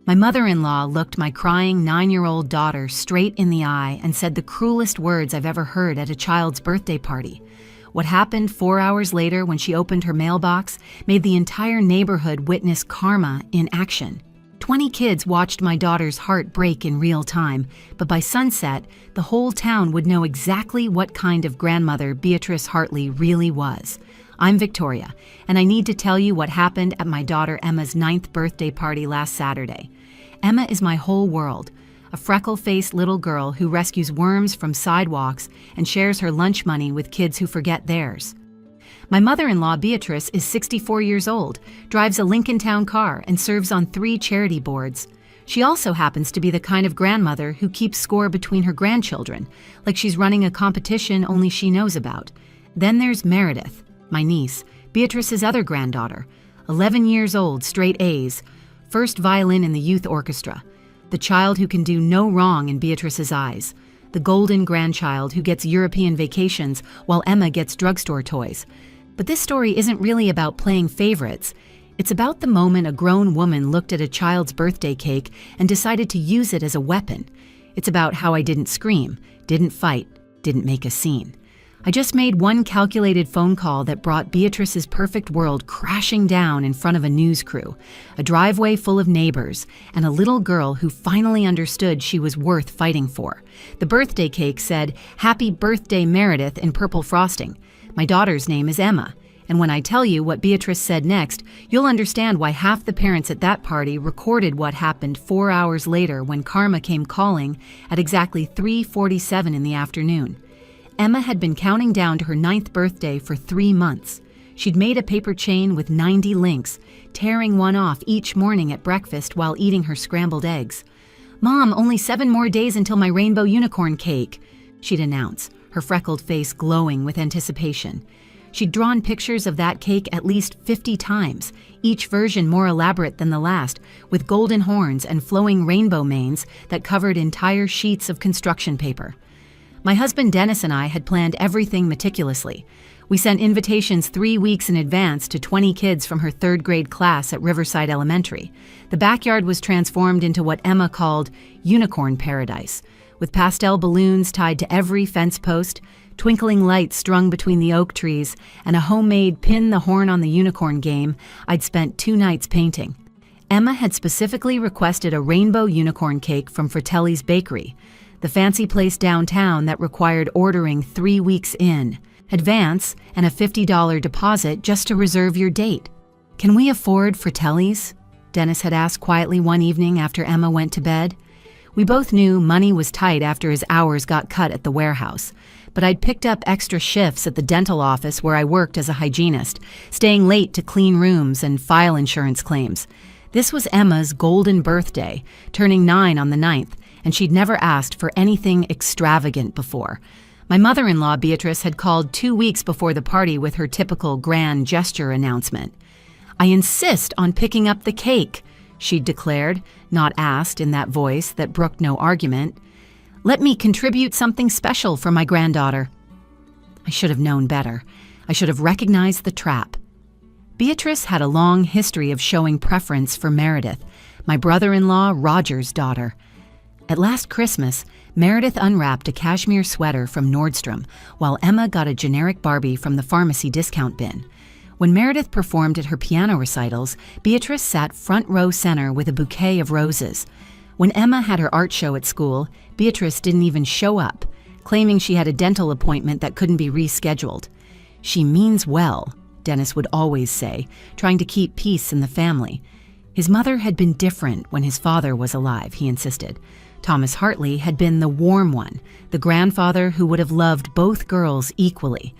My mother-in-law looked my crying 9-year-old daughter straight in the eye and said the cruelest words I've ever heard at a child's birthday party. What happened 4 hours later when she opened her mailbox made the entire neighborhood witness karma in action. 20 kids watched my daughter's heart break in real time, but by sunset, the whole town would know exactly what kind of grandmother Beatrice Hartley really was. I'm Victoria, and I need to tell you what happened at my daughter Emma's 9th birthday party last Saturday. Emma is my whole world, a freckle-faced little girl who rescues worms from sidewalks and shares her lunch money with kids who forget theirs. My mother-in-law Beatrice is 64 years old, drives a Lincoln Town car, and serves on 3 charity boards. She also happens to be the kind of grandmother who keeps score between her grandchildren, like she's running a competition only she knows about. Then there's Meredith, my niece, Beatrice's other granddaughter, 11 years old, straight A's, first violin in the youth orchestra, the child who can do no wrong in Beatrice's eyes, the golden grandchild who gets European vacations while Emma gets drugstore toys. But this story isn't really about playing favorites. It's about the moment a grown woman looked at a child's birthday cake and decided to use it as a weapon. It's about how I didn't scream, didn't fight, didn't make a scene. I just made one calculated phone call that brought Beatrice's perfect world crashing down in front of a news crew, a driveway full of neighbors, and a little girl who finally understood she was worth fighting for. The birthday cake said, "Happy Birthday, Meredith," in purple frosting. My daughter's name is Emma, and when I tell you what Beatrice said next, you'll understand why half the parents at that party recorded what happened 4 hours later when karma came calling at exactly 3:47 in the afternoon. Emma had been counting down to her 9th birthday for 3 months. She'd made a paper chain with 90 links, tearing one off each morning at breakfast while eating her scrambled eggs. "Mom, only 7 more days until my rainbow unicorn cake," she'd announce, her freckled face glowing with anticipation. She'd drawn pictures of that cake at least 50 times, each version more elaborate than the last, with golden horns and flowing rainbow manes that covered entire sheets of construction paper. My husband Dennis and I had planned everything meticulously. We sent invitations 3 weeks in advance to 20 kids from her 3rd grade class at Riverside Elementary. The backyard was transformed into what Emma called unicorn paradise, with pastel balloons tied to every fence post, twinkling lights strung between the oak trees, and a homemade pin the horn on the unicorn game I'd spent 2 nights painting. Emma had specifically requested a rainbow unicorn cake from Fratelli's Bakery, the fancy place downtown that required ordering 3 weeks in advance and a $50 deposit just to reserve your date. "Can we afford Fratelli's?" Dennis had asked quietly one evening after Emma went to bed. We both knew money was tight after his hours got cut at the warehouse, but I'd picked up extra shifts at the dental office where I worked as a hygienist, staying late to clean rooms and file insurance claims. This was Emma's golden birthday, turning 9 on the 9th, and she'd never asked for anything extravagant before. My mother-in-law Beatrice had called 2 weeks before the party with her typical grand gesture announcement. "I insist on picking up the cake," she'd declared, not asked in that voice that brooked no argument. "Let me contribute something special for my granddaughter." I should have known better. I should have recognized the trap. Beatrice had a long history of showing preference for Meredith, my brother-in-law Roger's daughter. At last Christmas, Meredith unwrapped a cashmere sweater from Nordstrom, while Emma got a generic Barbie from the pharmacy discount bin. When Meredith performed at her piano recitals, Beatrice sat front row center with a bouquet of roses. When Emma had her art show at school, Beatrice didn't even show up, claiming she had a dental appointment that couldn't be rescheduled. "She means well," Dennis would always say, trying to keep peace in the family. His mother had been different when his father was alive, he insisted. Thomas Hartley had been the warm one, the grandfather who would have loved both girls equally.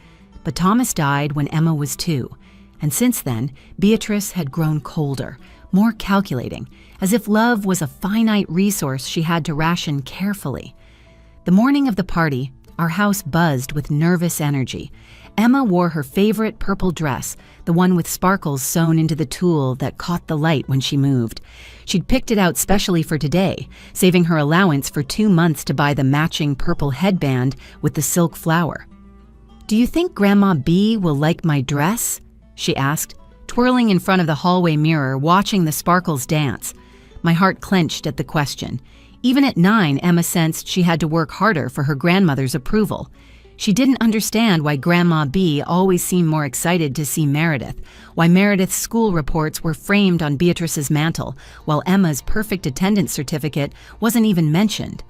But Thomas died when Emma was 2, and since then, Beatrice had grown colder, more calculating, as if love was a finite resource she had to ration carefully. The morning of the party, our house buzzed with nervous energy. Emma wore her favorite purple dress, the one with sparkles sewn into the tulle that caught the light when she moved. She'd picked it out specially for today, saving her allowance for 2 months to buy the matching purple headband with the silk flower. "Do you think Grandma B will like my dress?" she asked, twirling in front of the hallway mirror, watching the sparkles dance. My heart clenched at the question. Even at 9, Emma sensed she had to work harder for her grandmother's approval. She didn't understand why Grandma B always seemed more excited to see Meredith, why Meredith's school reports were framed on Beatrice's mantle, while Emma's perfect attendance certificate wasn't even mentioned.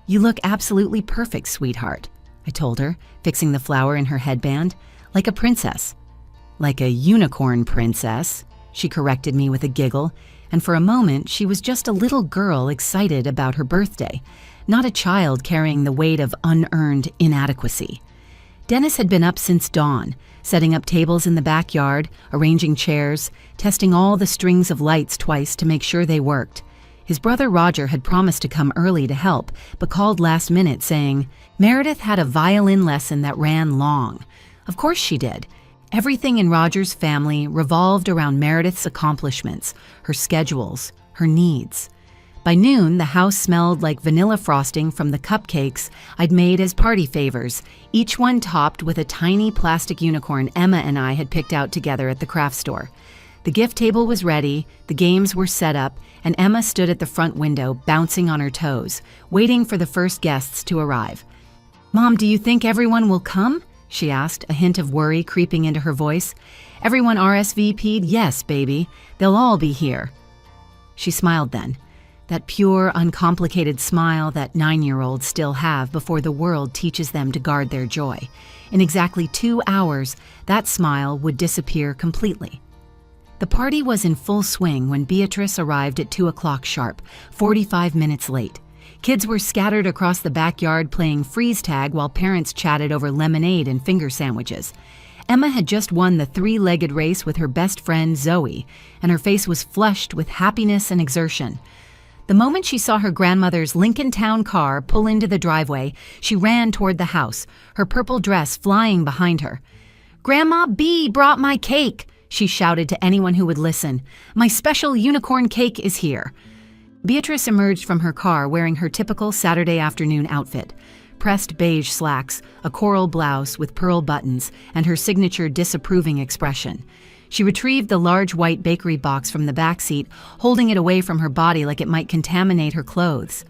"You look absolutely perfect, sweetheart," I told her, fixing the flower in her headband. "Like a princess." "Like a unicorn princess," she corrected me with a giggle, and for a moment she was just a little girl excited about her birthday, not a child carrying the weight of unearned inadequacy. Dennis had been up since dawn, setting up tables in the backyard, arranging chairs, testing all the strings of lights twice to make sure they worked. His brother Roger had promised to come early to help, but called last minute saying, Meredith had a violin lesson that ran long. Of course she did. Everything in Roger's family revolved around Meredith's accomplishments, her schedules, her needs. By noon, the house smelled like vanilla frosting from the cupcakes I'd made as party favors, each one topped with a tiny plastic unicorn Emma and I had picked out together at the craft store. The gift table was ready, the games were set up, and Emma stood at the front window, bouncing on her toes, waiting for the first guests to arrive. "Mom, do you think everyone will come?" she asked, a hint of worry creeping into her voice. "Everyone RSVP'd? Yes, baby. They'll all be here." She smiled then. That pure, uncomplicated smile that 9-year-olds still have before the world teaches them to guard their joy. In exactly 2 hours, that smile would disappear completely. The party was in full swing when Beatrice arrived at 2 o'clock sharp, 45 minutes late. Kids were scattered across the backyard playing freeze tag while parents chatted over lemonade and finger sandwiches. Emma had just won the 3-legged race with her best friend Zoe, and her face was flushed with happiness and exertion. The moment she saw her grandmother's Lincoln Town car pull into the driveway, she ran toward the house, her purple dress flying behind her. "Grandma B brought my cake," she shouted to anyone who would listen. "My special unicorn cake is here." Beatrice emerged from her car wearing her typical Saturday afternoon outfit. Pressed beige slacks, a coral blouse with pearl buttons, and her signature disapproving expression. She retrieved the large white bakery box from the back seat, holding it away from her body like it might contaminate her clothes.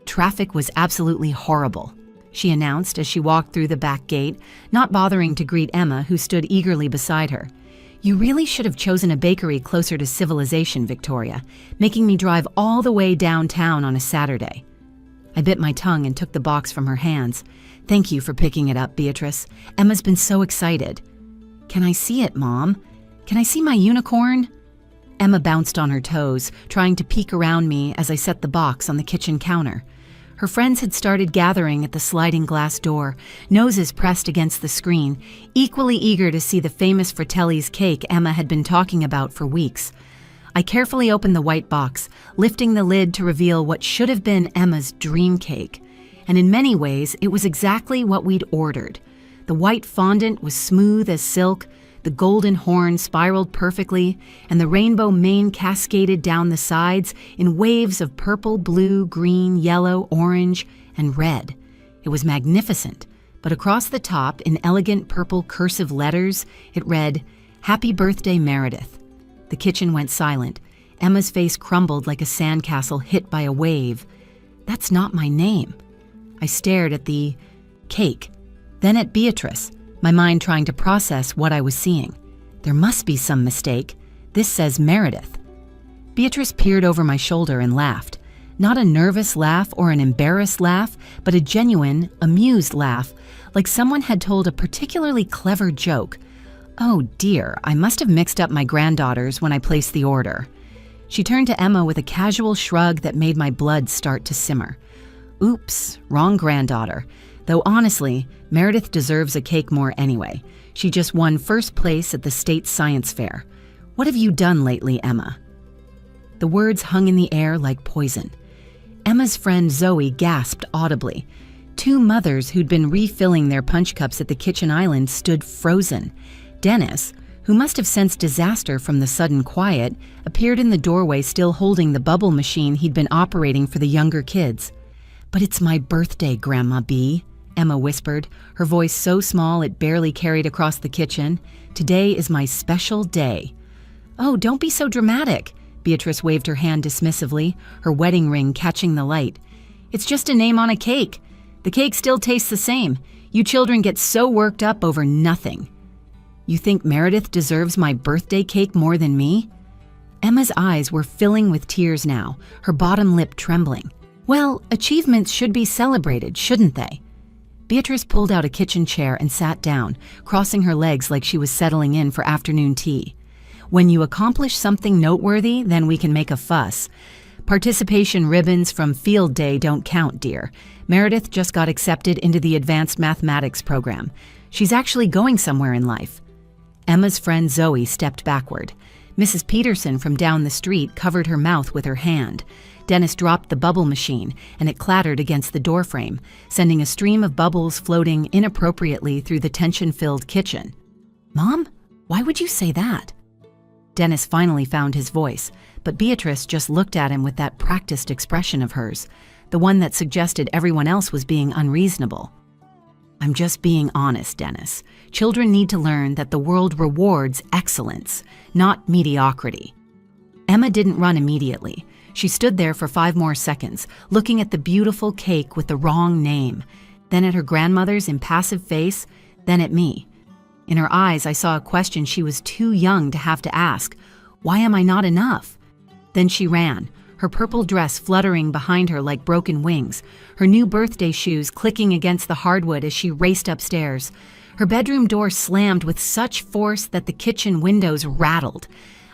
"Traffic was absolutely horrible," she announced as she walked through the back gate, not bothering to greet Emma, who stood eagerly beside her. "You really should have chosen a bakery closer to civilization, Victoria, making me drive all the way downtown on a Saturday." I bit my tongue and took the box from her hands. "Thank you for picking it up, Beatrice. Emma's been so excited." "Can I see it, Mom? Can I see my unicorn?" Emma bounced on her toes, trying to peek around me as I set the box on the kitchen counter. Her friends had started gathering at the sliding glass door, noses pressed against the screen, equally eager to see the famous Fratelli's cake Emma had been talking about for weeks. I carefully opened the white box, lifting the lid to reveal what should have been Emma's dream cake. And in many ways, it was exactly what we'd ordered. The white fondant was smooth as silk, the golden horn spiraled perfectly, and the rainbow mane cascaded down the sides in waves of purple, blue, green, yellow, orange, and red. It was magnificent, but across the top, in elegant purple cursive letters, it read, "Happy Birthday, Meredith." The kitchen went silent. Emma's face crumbled like a sandcastle hit by a wave. "That's not my name." I stared at the cake, then at Beatrice, my mind trying to process what I was seeing. There must be some mistake. This says Meredith. Beatrice peered over my shoulder and laughed. Not a nervous laugh or an embarrassed laugh, but a genuine, amused laugh, like someone had told a particularly clever joke. Oh dear, I must have mixed up my granddaughters when I placed the order. She turned to Emma with a casual shrug that made my blood start to simmer. Oops, wrong granddaughter. Though honestly, Meredith deserves a cake more anyway. She just won first place at the state science fair. What have you done lately, Emma? The words hung in the air like poison. Emma's friend Zoe gasped audibly. 2 mothers who'd been refilling their punch cups at the kitchen island stood frozen. Dennis, who must have sensed disaster from the sudden quiet, appeared in the doorway still holding the bubble machine he'd been operating for the younger kids. "But it's my birthday, Grandma B," Emma whispered, her voice so small it barely carried across the kitchen. "Today is my special day." "Oh, don't be so dramatic," Beatrice waved her hand dismissively, her wedding ring catching the light. "It's just a name on a cake. The cake still tastes the same. You children get so worked up over nothing." "You think Meredith deserves my birthday cake more than me?" Emma's eyes were filling with tears now, her bottom lip trembling. "Well, achievements should be celebrated, shouldn't they?" Beatrice pulled out a kitchen chair and sat down, crossing her legs like she was settling in for afternoon tea. "When you accomplish something noteworthy, then we can make a fuss. Participation ribbons from field day don't count, dear. Meredith just got accepted into the advanced mathematics program. She's actually going somewhere in life." Emma's friend Zoe stepped backward. Mrs. Peterson from down the street covered her mouth with her hand. Dennis dropped the bubble machine, and it clattered against the doorframe, sending a stream of bubbles floating inappropriately through the tension-filled kitchen. "Mom, why would you say that?" Dennis finally found his voice, but Beatrice just looked at him with that practiced expression of hers, the one that suggested everyone else was being unreasonable. "I'm just being honest, Dennis. Children need to learn that the world rewards excellence, not mediocrity." Emma didn't run immediately. She stood there for 5 more seconds, looking at the beautiful cake with the wrong name, then at her grandmother's impassive face, then at me. In her eyes, I saw a question she was too young to have to ask. Why am I not enough? Then she ran, her purple dress fluttering behind her like broken wings, her new birthday shoes clicking against the hardwood as she raced upstairs. Her bedroom door slammed with such force that the kitchen windows rattled.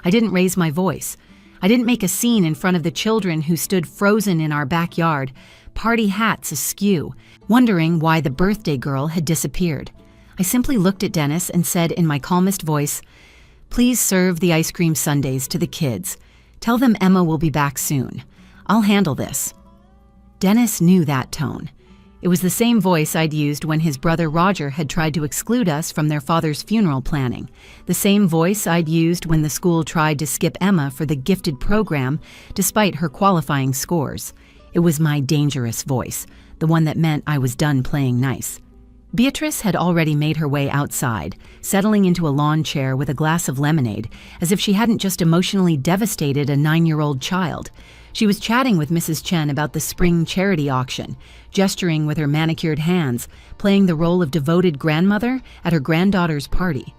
I didn't raise my voice. I didn't make a scene in front of the children who stood frozen in our backyard, party hats askew, wondering why the birthday girl had disappeared. I simply looked at Dennis and said in my calmest voice, "Please serve the ice cream sundaes to the kids. Tell them Emma will be back soon. I'll handle this." Dennis knew that tone. It was the same voice I'd used when his brother Roger had tried to exclude us from their father's funeral planning. The same voice I'd used when the school tried to skip Emma for the gifted program despite her qualifying scores. It was my dangerous voice, the one that meant I was done playing nice. Beatrice had already made her way outside, settling into a lawn chair with a glass of lemonade, as if she hadn't just emotionally devastated a 9-year-old child. She was chatting with Mrs. Chen about the spring charity auction, gesturing with her manicured hands, playing the role of devoted grandmother at her granddaughter's party.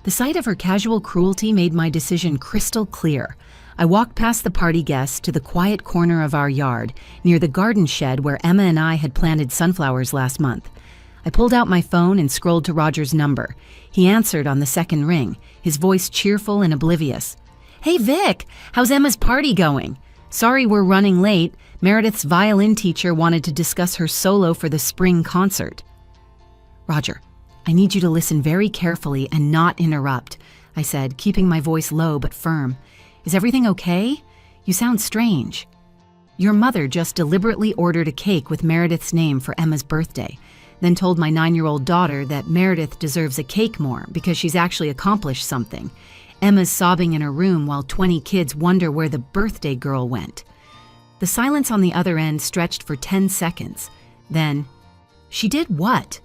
The sight of her casual cruelty made my decision crystal clear. I walked past the party guests to the quiet corner of our yard, near the garden shed where Emma and I had planted sunflowers last month. I pulled out my phone and scrolled to Roger's number. He answered on the second ring, his voice cheerful and oblivious. "Hey Vic, how's Emma's party going? Sorry we're running late. Meredith's violin teacher wanted to discuss her solo for the spring concert." "Roger, I need you to listen very carefully and not interrupt," I said, keeping my voice low but firm. "Is everything okay? You sound strange." "Your mother just deliberately ordered a cake with Meredith's name for Emma's birthday, then told my 9-year-old daughter that Meredith deserves a cake more because she's actually accomplished something. Emma's sobbing in her room while 20 kids wonder where the birthday girl went." The silence on the other end stretched for 10 seconds. Then, "She did what?"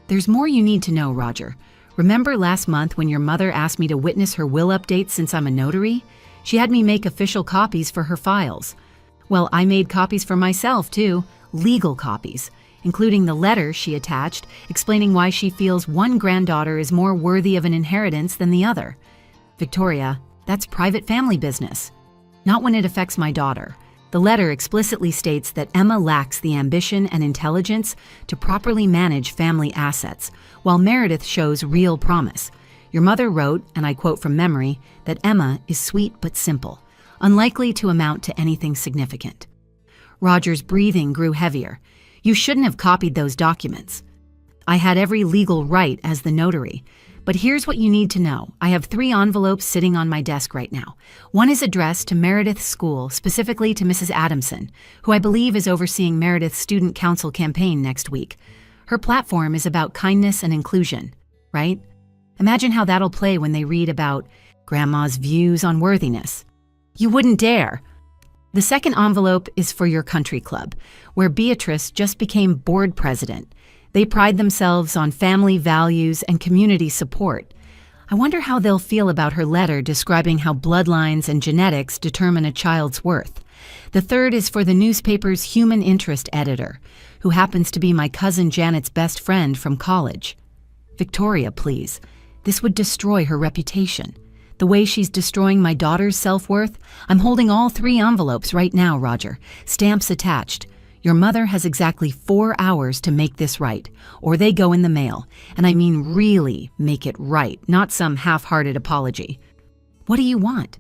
"There's more you need to know, Roger. Remember last month when your mother asked me to witness her will update since I'm a notary? She had me make official copies for her files. Well, I made copies for myself, too. Legal copies, including the letter she attached explaining why she feels one granddaughter is more worthy of an inheritance than the other. Victoria, that's private family business. Not when it affects my daughter. The letter explicitly states that Emma lacks the ambition and intelligence to properly manage family assets, while Meredith shows real promise. Your mother wrote, and I quote from memory, that Emma is sweet but simple, unlikely to amount to anything significant. Roger's breathing grew heavier. You shouldn't have copied those documents. I had every legal right as the notary. But here's what you need to know. I have 3 envelopes sitting on my desk right now. One is addressed to Meredith's school, specifically to Mrs. Adamson, who I believe is overseeing Meredith's student council campaign next week. Her platform is about kindness and inclusion, right? Imagine how that'll play when they read about Grandma's views on worthiness. You wouldn't dare. The second envelope is for your country club, where Beatrice just became board president. They pride themselves on family values and community support. I wonder how they'll feel about her letter describing how bloodlines and genetics determine a child's worth. The third is for the newspaper's human interest editor, who happens to be my cousin Janet's best friend from college. Victoria, please. This would destroy her reputation. The way she's destroying my daughter's self-worth, I'm holding all 3 envelopes right now, Roger. Stamps attached. Your mother has exactly 4 hours to make this right, or they go in the mail. And I mean really make it right, not some half-hearted apology. What do you want?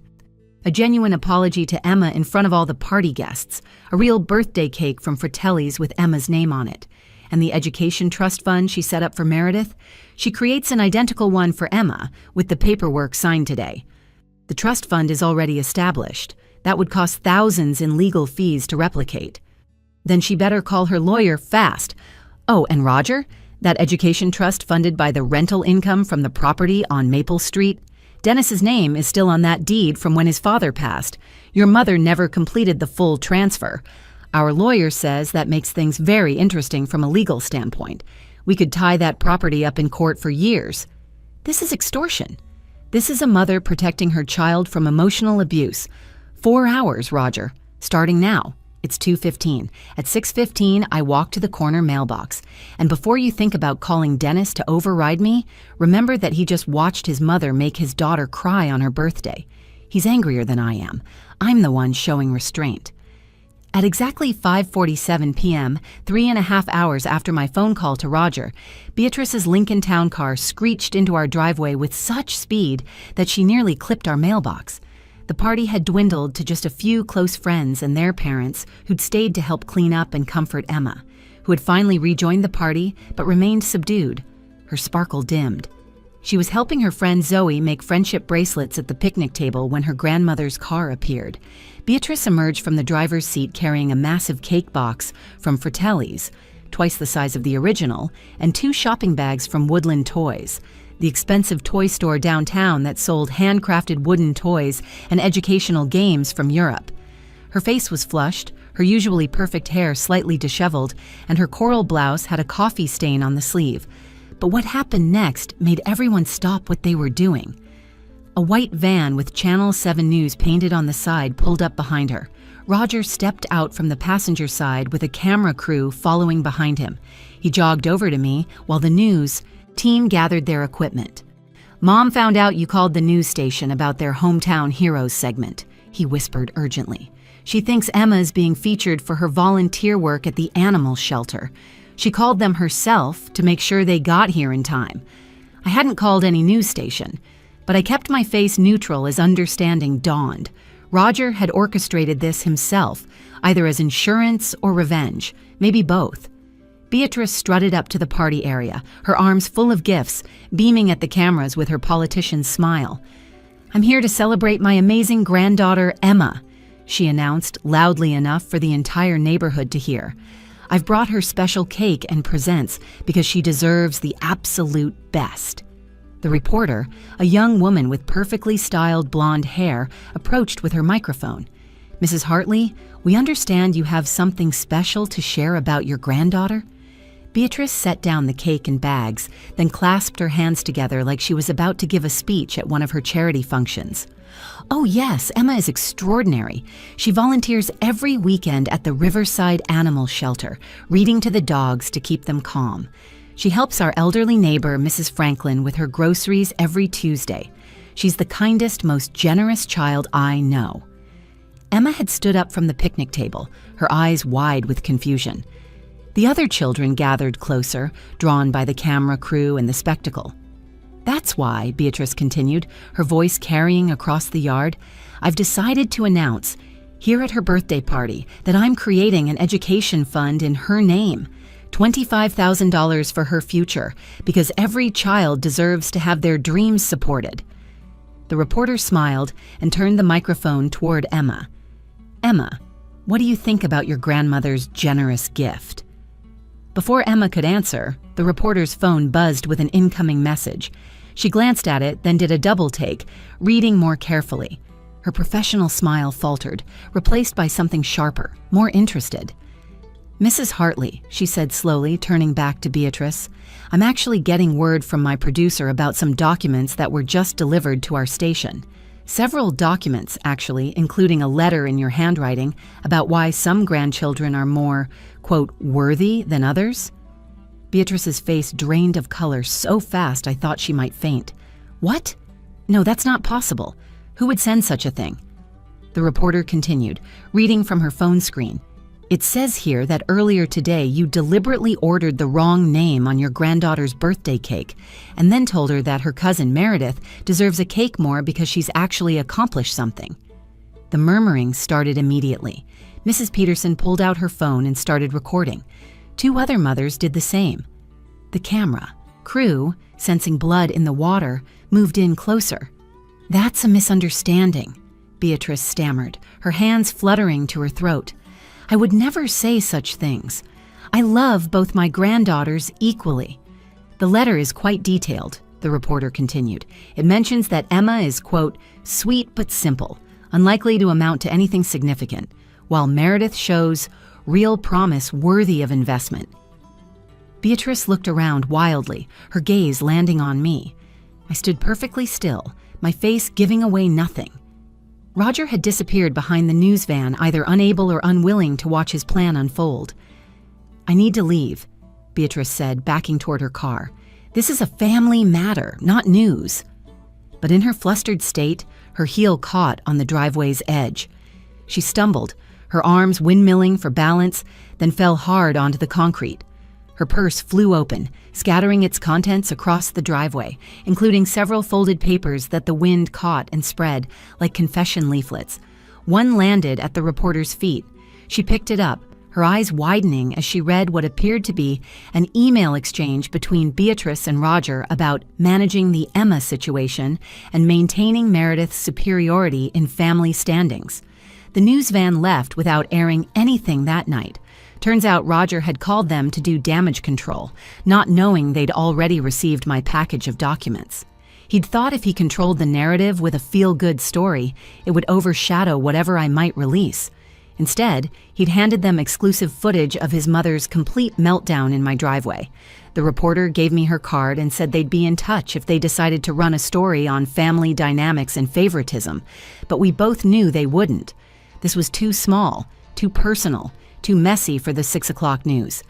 A genuine apology to Emma in front of all the party guests, a real birthday cake from Fratelli's with Emma's name on it. And the education trust fund she set up for Meredith, she creates an identical one for Emma with the paperwork signed today. The trust fund is already established. That would cost thousands in legal fees to replicate. Then she better call her lawyer fast. Oh, and Roger, that education trust funded by the rental income from the property on Maple Street, Dennis's name is still on that deed from when his father passed. Your mother never completed the full transfer. Our lawyer says that makes things very interesting from a legal standpoint. We could tie that property up in court for years. This is extortion. This is a mother protecting her child from emotional abuse. 4 hours, Roger, starting now. It's 2:15. At 6:15, I walk to the corner mailbox. And before you think about calling Dennis to override me, remember that he just watched his mother make his daughter cry on her birthday. He's angrier than I am. I'm the one showing restraint. At exactly 5:47 p.m., 3.5 hours after my phone call to Roger, Beatrice's Lincoln Town car screeched into our driveway with such speed that she nearly clipped our mailbox. The party had dwindled to just a few close friends and their parents who'd stayed to help clean up and comfort Emma, who had finally rejoined the party but remained subdued. Her sparkle dimmed. She was helping her friend Zoe make friendship bracelets at the picnic table when her grandmother's car appeared. Beatrice emerged from the driver's seat carrying a massive cake box from Fratelli's, twice the size of the original, and 2 shopping bags from Woodland Toys, the expensive toy store downtown that sold handcrafted wooden toys and educational games from Europe. Her face was flushed, her usually perfect hair slightly disheveled, and her coral blouse had a coffee stain on the sleeve. But what happened next made everyone stop what they were doing. A white van with Channel 7 News painted on the side pulled up behind her. Roger stepped out from the passenger side with a camera crew following behind him. He jogged over to me while the news team gathered their equipment. Mom found out you called the news station about their Hometown Heroes segment, he whispered urgently. She thinks Emma is being featured for her volunteer work at the animal shelter. She called them herself to make sure they got here in time. I hadn't called any news station, but I kept my face neutral as understanding dawned. Roger had orchestrated this himself, either as insurance or revenge, maybe both. Beatrice strutted up to the party area, her arms full of gifts, beaming at the cameras with her politician's smile. I'm here to celebrate my amazing granddaughter, Emma, she announced loudly enough for the entire neighborhood to hear. I've brought her special cake and presents because she deserves the absolute best. The reporter, a young woman with perfectly styled blonde hair, approached with her microphone. Mrs. Hartley, we understand you have something special to share about your granddaughter? Beatrice set down the cake and bags, then clasped her hands together like she was about to give a speech at one of her charity functions. Oh yes, Emma is extraordinary. She volunteers every weekend at the Riverside Animal Shelter, reading to the dogs to keep them calm. She helps our elderly neighbor, Mrs. Franklin, with her groceries every Tuesday. She's the kindest, most generous child I know. Emma had stood up from the picnic table, her eyes wide with confusion. The other children gathered closer, drawn by the camera crew and the spectacle. That's why, Beatrice continued, her voice carrying across the yard, I've decided to announce, here at her birthday party, that I'm creating an education fund in her name. $25,000 for her future, because every child deserves to have their dreams supported. The reporter smiled and turned the microphone toward Emma. Emma, what do you think about your grandmother's generous gift? Before Emma could answer, the reporter's phone buzzed with an incoming message. She glanced at it, then did a double take, reading more carefully. Her professional smile faltered, replaced by something sharper, more interested. Mrs. Hartley, she said slowly, turning back to Beatrice, I'm actually getting word from my producer about some documents that were just delivered to our station. Several documents, actually, including a letter in your handwriting about why some grandchildren are more, quote, worthy than others. Beatrice's face drained of color so fast I thought she might faint. What? No, that's not possible. Who would send such a thing? The reporter continued, reading from her phone screen. It says here that earlier today you deliberately ordered the wrong name on your granddaughter's birthday cake and then told her that her cousin Meredith deserves a cake more because she's actually accomplished something. The murmuring started immediately. Mrs. Peterson pulled out her phone and started recording. 2 other mothers did the same. The camera crew, sensing blood in the water, moved in closer. That's a misunderstanding, Beatrice stammered, her hands fluttering to her throat. I would never say such things. I love both my granddaughters equally. The letter is quite detailed, the reporter continued. It mentions that Emma is, quote, sweet but simple, unlikely to amount to anything significant, while Meredith shows real promise worthy of investment. Beatrice looked around wildly, her gaze landing on me. I stood perfectly still, my face giving away nothing. Roger had disappeared behind the news van, either unable or unwilling to watch his plan unfold. I need to leave, Beatrice said, backing toward her car. This is a family matter, not news. But in her flustered state, her heel caught on the driveway's edge. She stumbled, her arms windmilling for balance, then fell hard onto the concrete. Her purse flew open, scattering its contents across the driveway, including several folded papers that the wind caught and spread like confession leaflets. One landed at the reporter's feet. She picked it up, her eyes widening as she read what appeared to be an email exchange between Beatrice and Roger about managing the Emma situation and maintaining Meredith's superiority in family standings. The news van left without airing anything that night. Turns out Roger had called them to do damage control, not knowing they'd already received my package of documents. He'd thought if he controlled the narrative with a feel-good story, it would overshadow whatever I might release. Instead, he'd handed them exclusive footage of his mother's complete meltdown in my driveway. The reporter gave me her card and said they'd be in touch if they decided to run a story on family dynamics and favoritism, but we both knew they wouldn't. This was too small, too personal, too messy for the 6 o'clock news.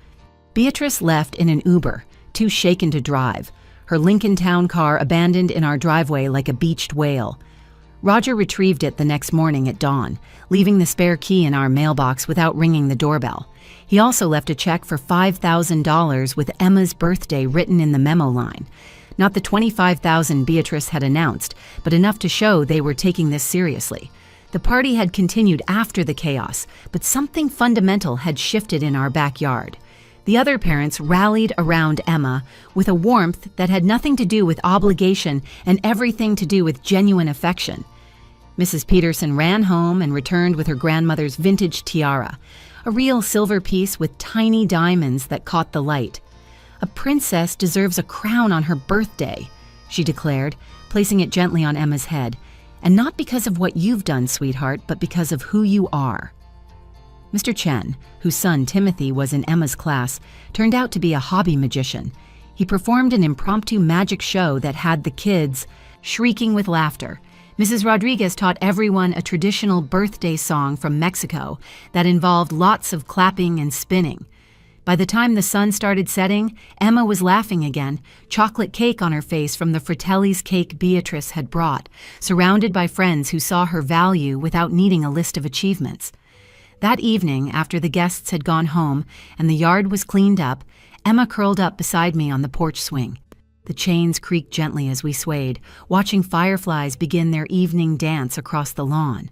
Beatrice left in an Uber, too shaken to drive, her Lincoln Town car abandoned in our driveway like a beached whale. Roger retrieved it the next morning at dawn, leaving the spare key in our mailbox without ringing the doorbell. He also left a check for $5,000 with Emma's birthday written in the memo line. Not the $25,000 Beatrice had announced, but enough to show they were taking this seriously. The party had continued after the chaos, but something fundamental had shifted in our backyard. The other parents rallied around Emma with a warmth that had nothing to do with obligation and everything to do with genuine affection. Mrs. Peterson ran home and returned with her grandmother's vintage tiara, a real silver piece with tiny diamonds that caught the light. A princess deserves a crown on her birthday, she declared, placing it gently on Emma's head. And not because of what you've done, sweetheart, but because of who you are. Mr. Chen, whose son Timothy was in Emma's class, turned out to be a hobby magician. He performed an impromptu magic show that had the kids shrieking with laughter. Mrs. Rodriguez taught everyone a traditional birthday song from Mexico that involved lots of clapping and spinning. By the time the sun started setting, Emma was laughing again, chocolate cake on her face from the Fratelli's cake Beatrice had brought, surrounded by friends who saw her value without needing a list of achievements. That evening, after the guests had gone home and the yard was cleaned up, Emma curled up beside me on the porch swing. The chains creaked gently as we swayed, watching fireflies begin their evening dance across the lawn.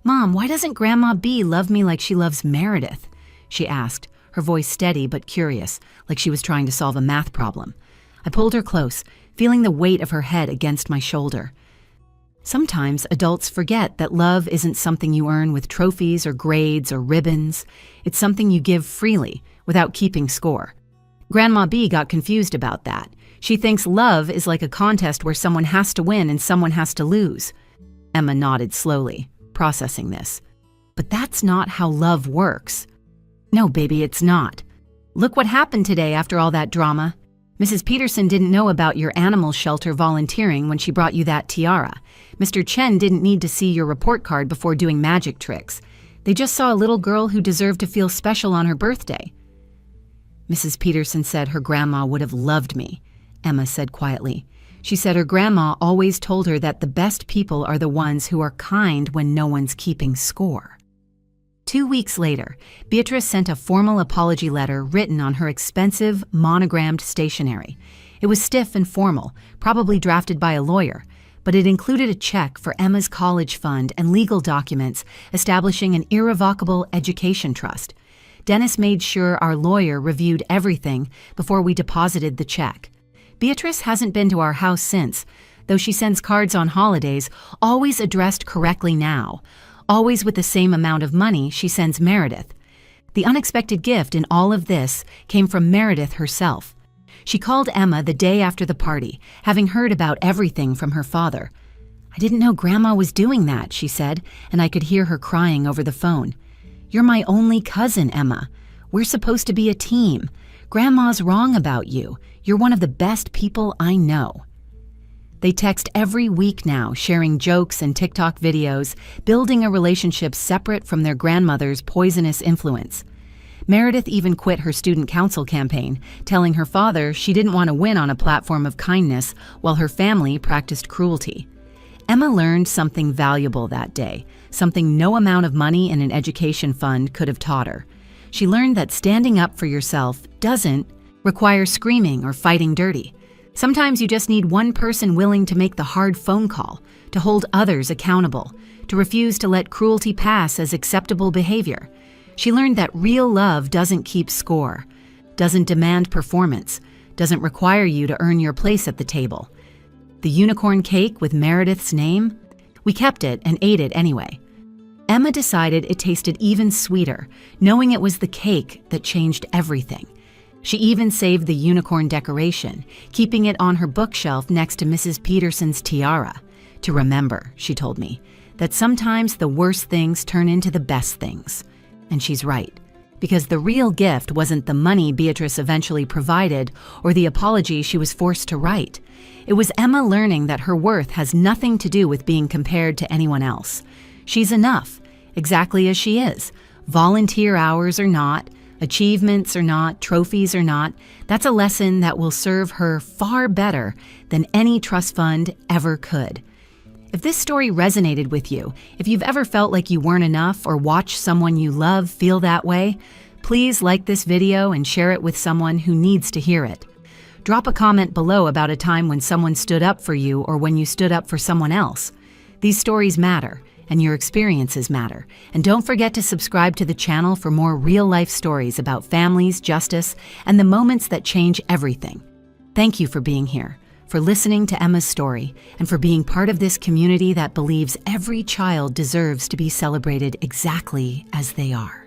"Mom, why doesn't Grandma B love me like she loves Meredith?" she asked, her voice steady but curious, like she was trying to solve a math problem. I pulled her close, feeling the weight of her head against my shoulder. Sometimes adults forget that love isn't something you earn with trophies or grades or ribbons. It's something you give freely, without keeping score. Grandma B got confused about that. She thinks love is like a contest where someone has to win and someone has to lose. Emma nodded slowly, processing this. But that's not how love works. No, baby, it's not. Look what happened today after all that drama. Mrs. Peterson didn't know about your animal shelter volunteering when she brought you that tiara. Mr. Chen didn't need to see your report card before doing magic tricks. They just saw a little girl who deserved to feel special on her birthday. Mrs. Peterson said her grandma would have loved me, Emma said quietly. She said her grandma always told her that the best people are the ones who are kind when no one's keeping score. 2 weeks later, Beatrice sent a formal apology letter written on her expensive, monogrammed stationery. It was stiff and formal, probably drafted by a lawyer, but it included a check for Emma's college fund and legal documents establishing an irrevocable education trust. Dennis made sure our lawyer reviewed everything before we deposited the check. Beatrice hasn't been to our house since, though she sends cards on holidays, always addressed correctly now. Always with the same amount of money she sends Meredith. The unexpected gift in all of this came from Meredith herself. She called Emma the day after the party, having heard about everything from her father. "I didn't know Grandma was doing that," she said, and I could hear her crying over the phone. "You're my only cousin, Emma. We're supposed to be a team. Grandma's wrong about you. You're one of the best people I know." They text every week now, sharing jokes and TikTok videos, building a relationship separate from their grandmother's poisonous influence. Meredith even quit her student council campaign, telling her father she didn't want to win on a platform of kindness while her family practiced cruelty. Emma learned something valuable that day, something no amount of money in an education fund could have taught her. She learned that standing up for yourself doesn't require screaming or fighting dirty. Sometimes you just need one person willing to make the hard phone call, to hold others accountable, to refuse to let cruelty pass as acceptable behavior. She learned that real love doesn't keep score, doesn't demand performance, doesn't require you to earn your place at the table. The unicorn cake with Meredith's name? We kept it and ate it anyway. Emma decided it tasted even sweeter, knowing it was the cake that changed everything. She even saved the unicorn decoration, keeping it on her bookshelf next to Mrs. Peterson's tiara. To remember, she told me, that sometimes the worst things turn into the best things. And she's right, because the real gift wasn't the money Beatrice eventually provided or the apology she was forced to write. It was Emma learning that her worth has nothing to do with being compared to anyone else. She's enough, exactly as she is. Volunteer hours or not, achievements or not, trophies or not, that's a lesson that will serve her far better than any trust fund ever could. If this story resonated with you, if you've ever felt like you weren't enough or watched someone you love feel that way, please like this video and share it with someone who needs to hear it. Drop a comment below about a time when someone stood up for you or when you stood up for someone else. These stories matter, and your experiences matter. And don't forget to subscribe to the channel for more real-life stories about families, justice, and the moments that change everything. Thank you for being here, for listening to Emma's story, and for being part of this community that believes every child deserves to be celebrated exactly as they are.